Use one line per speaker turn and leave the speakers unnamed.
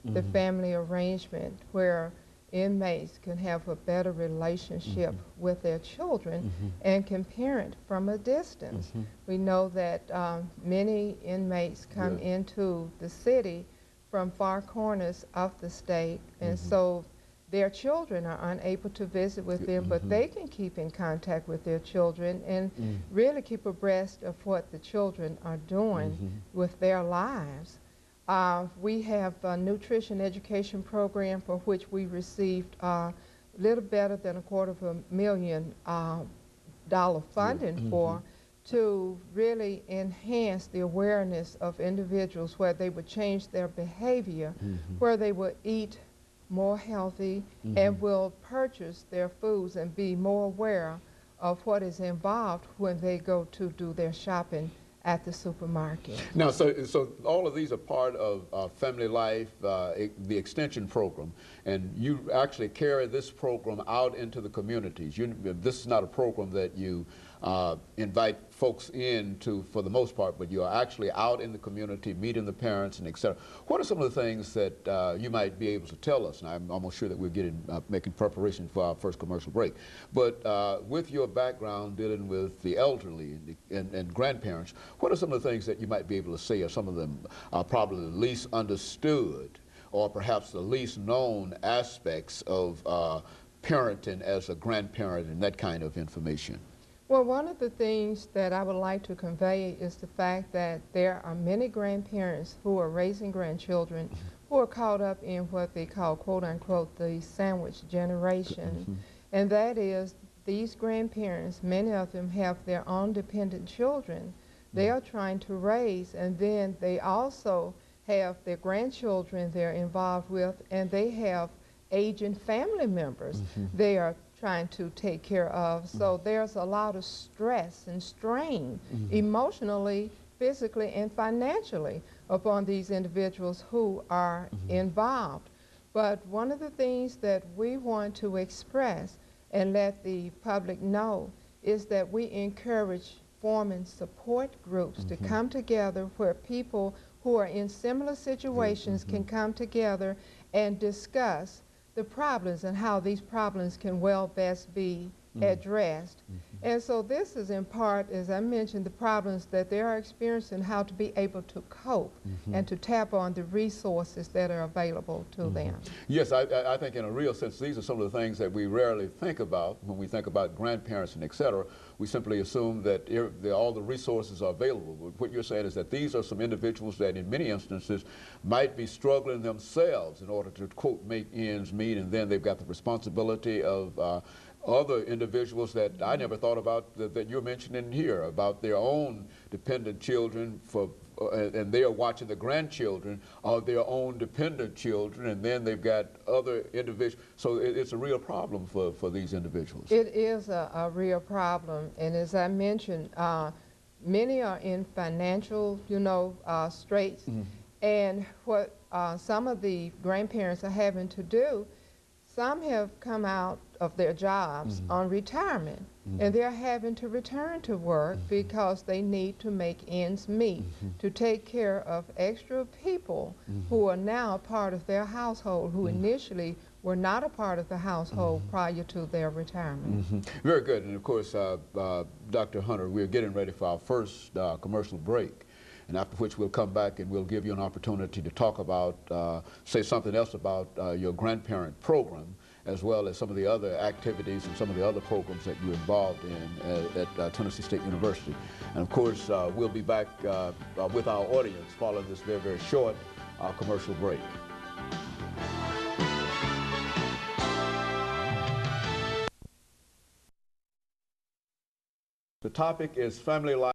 the family arrangement where inmates can have a better relationship with their children and can parent from a distance. We know that many inmates come into the city from far corners of the state, and so their children are unable to visit with them, but they can keep in contact with their children and really keep abreast of what the children are doing with their lives. We have a nutrition education program for which we received a little better than $250,000 funding for, to really enhance the awareness of individuals where they would change their behavior, where they would eat more healthy and will purchase their foods and be more aware of what is involved when they go to do their shopping at the supermarket.
Now, so all of these are part of Family Life, the extension program, and you actually carry this program out into the communities. This is not a program that you invite folks in to, for the most part, but you are actually out in the community, meeting the parents and et cetera. What are some of the things that you might be able to tell us? And I'm almost sure that we're making preparation for our first commercial break. But with your background dealing with the elderly and grandparents, what are some of the things that you might be able to say are some of them probably the least understood or perhaps the least known aspects of parenting as a grandparent and that kind of information?
Well, one of the things that I would like to convey is the fact that there are many grandparents who are raising grandchildren who are caught up in what they call, quote unquote, the sandwich generation. And that is, these grandparents, many of them have their own dependent children they are trying to raise, and then they also have their grandchildren they're involved with, and they have aging family members they are trying to take care of. So there's a lot of stress and strain emotionally, physically, and financially upon these individuals who are involved. But one of the things that we want to express and let the public know is that we encourage forming support groups to come together where people who are in similar situations can come together and discuss the problems and how these problems can well best be addressed. And so this is in part, as I mentioned, the problems that they are experiencing, how to be able to cope and to tap on the resources that are available to them.
Yes, I think in a real sense, these are some of the things that we rarely think about when we think about grandparents and et cetera. We simply assume that all the resources are available. But what you're saying is that these are some individuals that in many instances might be struggling themselves in order to, quote, make ends meet, and then they've got the responsibility of other individuals that I never thought about that you're mentioning here, about their own dependent children, and they are watching the grandchildren of their own dependent children, and then they've got other individuals. So it's a real problem for these individuals.
It is a real problem, and as I mentioned, many are in financial, straits, and what some of the grandparents are having to do, some have come out of their jobs on retirement, and they're having to return to work because they need to make ends meet, to take care of extra people who are now a part of their household, who initially were not a part of the household prior to their retirement.
Very good. And of course, Dr. Hunter, we're getting ready for our first commercial break, and after which we'll come back and we'll give you an opportunity to talk about, say something else about your grandparent program, as well as some of the other activities and some of the other programs that you're involved in at Tennessee State University. And of course, we'll be back with our audience following this very, very short commercial break. The topic is family life.